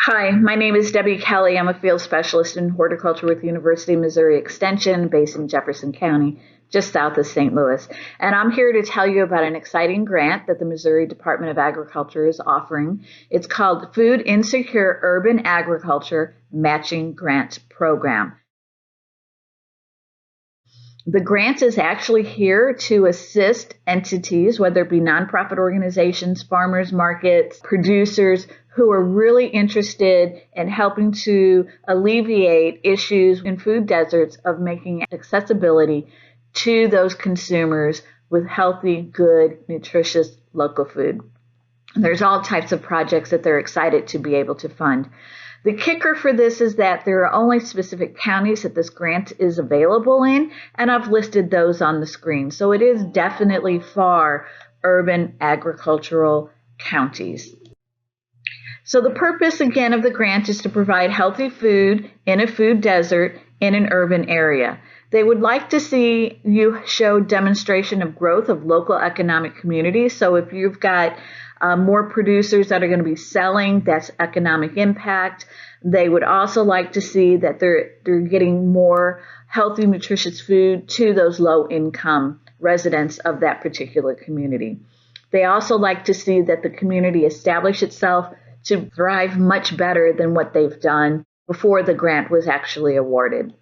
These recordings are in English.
Hi, my name is Debbie Kelly. I'm a field specialist in horticulture with University of Missouri Extension based in Jefferson County, just south of St. Louis. And I'm here to tell you about an exciting grant that the Missouri Department of Agriculture is offering. It's called Food Insecure Urban Agriculture Matching Grant Program. The grant is actually here to assist entities, whether it be nonprofit organizations, farmers markets, producers, who are really interested in helping to alleviate issues in food deserts of making accessibility to those consumers with healthy, good, nutritious local food. There's all types of projects that they're excited to be able to fund. The kicker for this is that there are only specific counties that this grant is available in, and I've listed those on the screen. So it is definitely for urban agricultural counties. So the purpose, again, of the grant is to provide healthy food in a food desert in an urban area. They would like to see you show demonstration of growth of local economic communities. So if you've got more producers that are going to be selling, that's economic impact. They would also like to see that they're getting more healthy, nutritious food to those low-income residents of that particular community. They also like to see that the community establish itself to thrive much better than what they've done before the grant was actually awarded.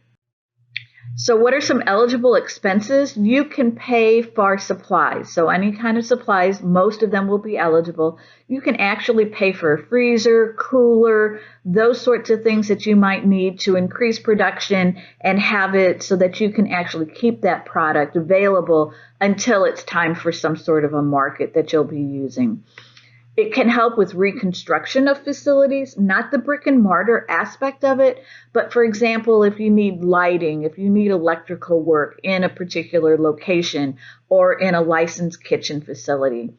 So what are some eligible expenses? You can pay for supplies. So any kind of supplies, most of them will be eligible. You can actually pay for a freezer, cooler, those sorts of things that you might need to increase production and have it so that you can actually keep that product available until it's time for some sort of a market that you'll be using. It can help with reconstruction of facilities, not the brick and mortar aspect of it, but for example, if you need lighting, if you need electrical work in a particular location or in a licensed kitchen facility,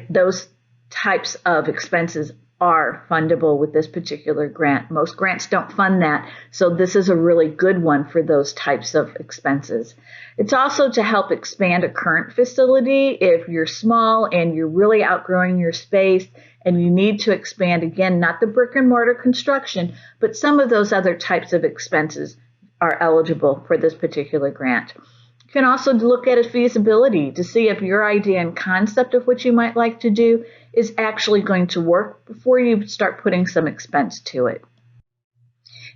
those types of expenses are fundable with this particular grant. Most grants don't fund that, so this is a really good one for those types of expenses. It's also to help expand a current facility if you're small and you're really outgrowing your space and you need to expand, again, not the brick and mortar construction, but some of those other types of expenses are eligible for this particular grant. You can also look at a feasibility to see if your idea and concept of what you might like to do is actually going to work before you start putting some expense to it.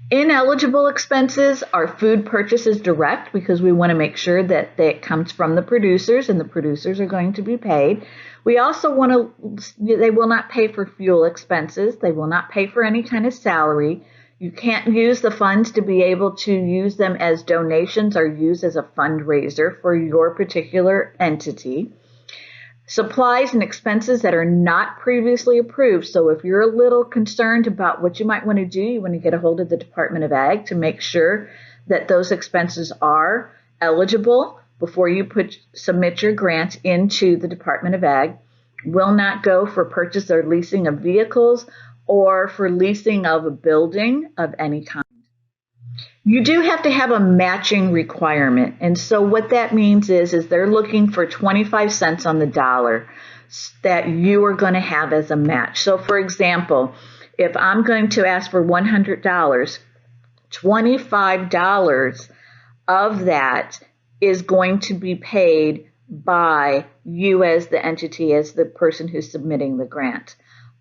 Ineligible expenses are food purchases direct because we want to make sure that it comes from the producers and the producers are going to be paid. We also want to, they will not pay for fuel expenses. They will not pay for any kind of salary. You can't use the funds to be able to use them as donations or use as a fundraiser for your particular entity. Supplies and expenses that are not previously approved. So if you're a little concerned about what you might want to do, you want to get a hold of the Department of Ag to make sure that those expenses are eligible before you submit your grant into the Department of Ag. Will not go for purchase or leasing of vehicles or for leasing of a building of any kind. You do have to have a matching requirement. And so what that means is they're looking for 25 cents on the dollar that you are going to have as a match. So for example, if I'm going to ask for $100, $25 of that is going to be paid by you as the entity, as the person who's submitting the grant.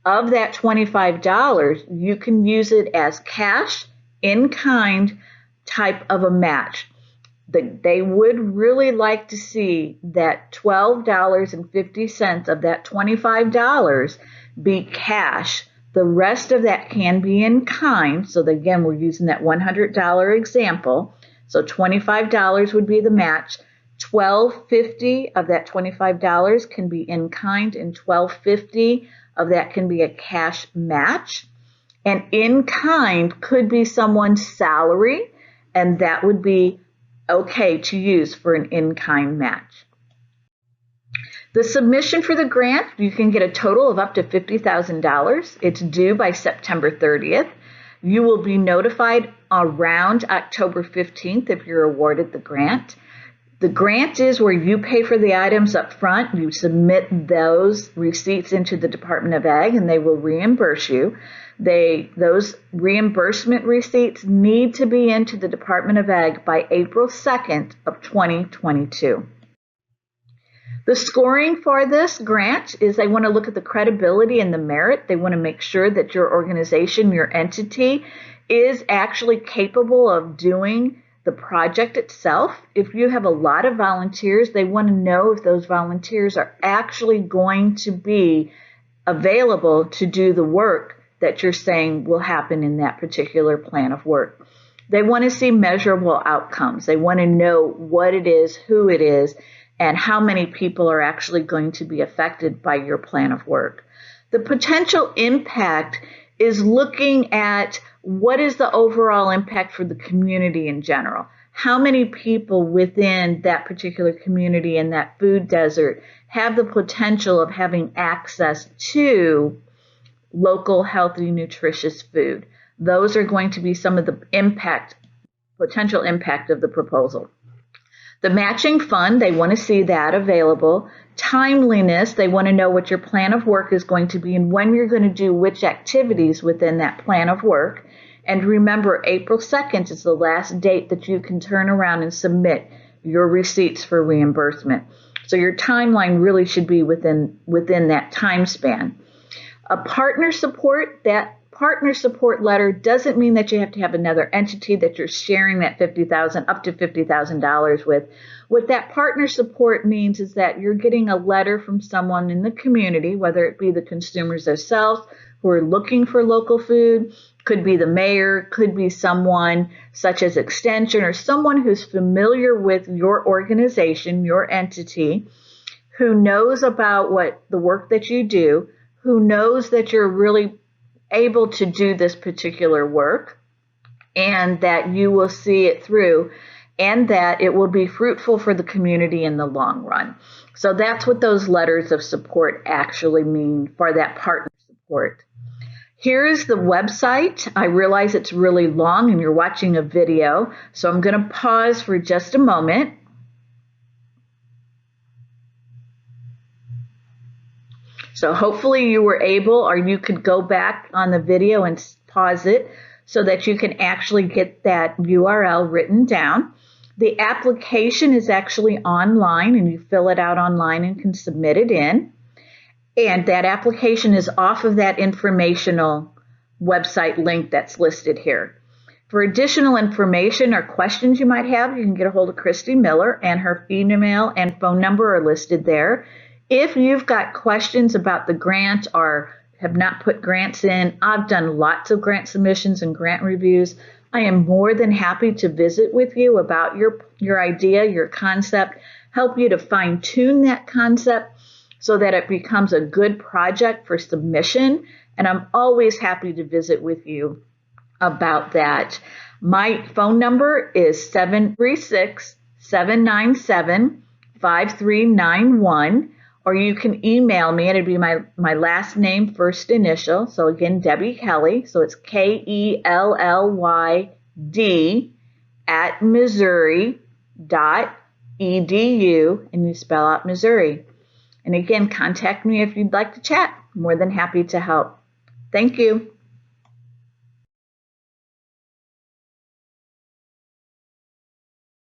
Of that $25, you can use it as cash, in kind type of a match. They would really like to see that $12.50 of that $25 be cash. The rest of that can be in kind. So again, we're using that $100 example. So $25 would be the match. $12.50 of that $25 can be in kind, and $12.50 of that can be a cash match. And in kind could be someone's salary, and that would be okay to use for an in-kind match. The submission for the grant, you can get a total of up to $50,000. It's due by September 30th. You will be notified around October 15th if you're awarded the grant. The grant is where you pay for the items up front. You submit those receipts into the Department of Ag and they will reimburse you. Those reimbursement receipts need to be into the Department of Ag by April 2nd of 2022. The scoring for this grant is they want to look at the credibility and the merit. They want to make sure that your organization, your entity, is actually capable of doing the project itself. If you have a lot of volunteers, they want to know if those volunteers are actually going to be available to do the work that you're saying will happen in that particular plan of work. They want to see measurable outcomes. They want to know what it is, who it is, and how many people are actually going to be affected by your plan of work. The potential impact is looking at what is the overall impact for the community in general. How many people within that particular community in that food desert have the potential of having access to local, healthy, nutritious food? Those are going to be some of the potential impact of the proposal. The matching fund, they want to see that available. Timeliness, they want to know what your plan of work is going to be and when you're going to do which activities within that plan of work. And remember, April 2nd is the last date that you can turn around and submit your receipts for reimbursement. So your timeline really should be within that time span. A partner support, that partner support letter doesn't mean that you have to have another entity that you're sharing that up to $50,000 with. What that partner support means is that you're getting a letter from someone in the community, whether it be the consumers themselves who are looking for local food, could be the mayor, could be someone such as Extension or someone who's familiar with your organization, your entity, who knows about what the work that you do, who knows that you're really able to do this particular work and that you will see it through and that it will be fruitful for the community in the long run. So that's what those letters of support actually mean for that partner support. Here's the website. I realize it's really long and you're watching a video, so I'm going to pause for just a moment. So hopefully you were able, or you could go back on the video and pause it so that you can actually get that URL written down. The application is actually online and you fill it out online and can submit it in. And that application is off of that informational website link that's listed here. For additional information or questions you might have, you can get a hold of Christy Miller, and her email and phone number are listed there. If you've got questions about the grant or have not put grants in, I've done lots of grant submissions and grant reviews. I am more than happy to visit with you about your idea, your concept, help you to fine-tune that concept so that it becomes a good project for submission. And I'm always happy to visit with you about that. My phone number is 736-797-5391, or you can email me, and it'd be my last name, first initial. So again, Debbie Kelly. So it's KELLYD @Missouri.edu, and you spell out Missouri. And again, contact me if you'd like to chat. I'm more than happy to help. Thank you.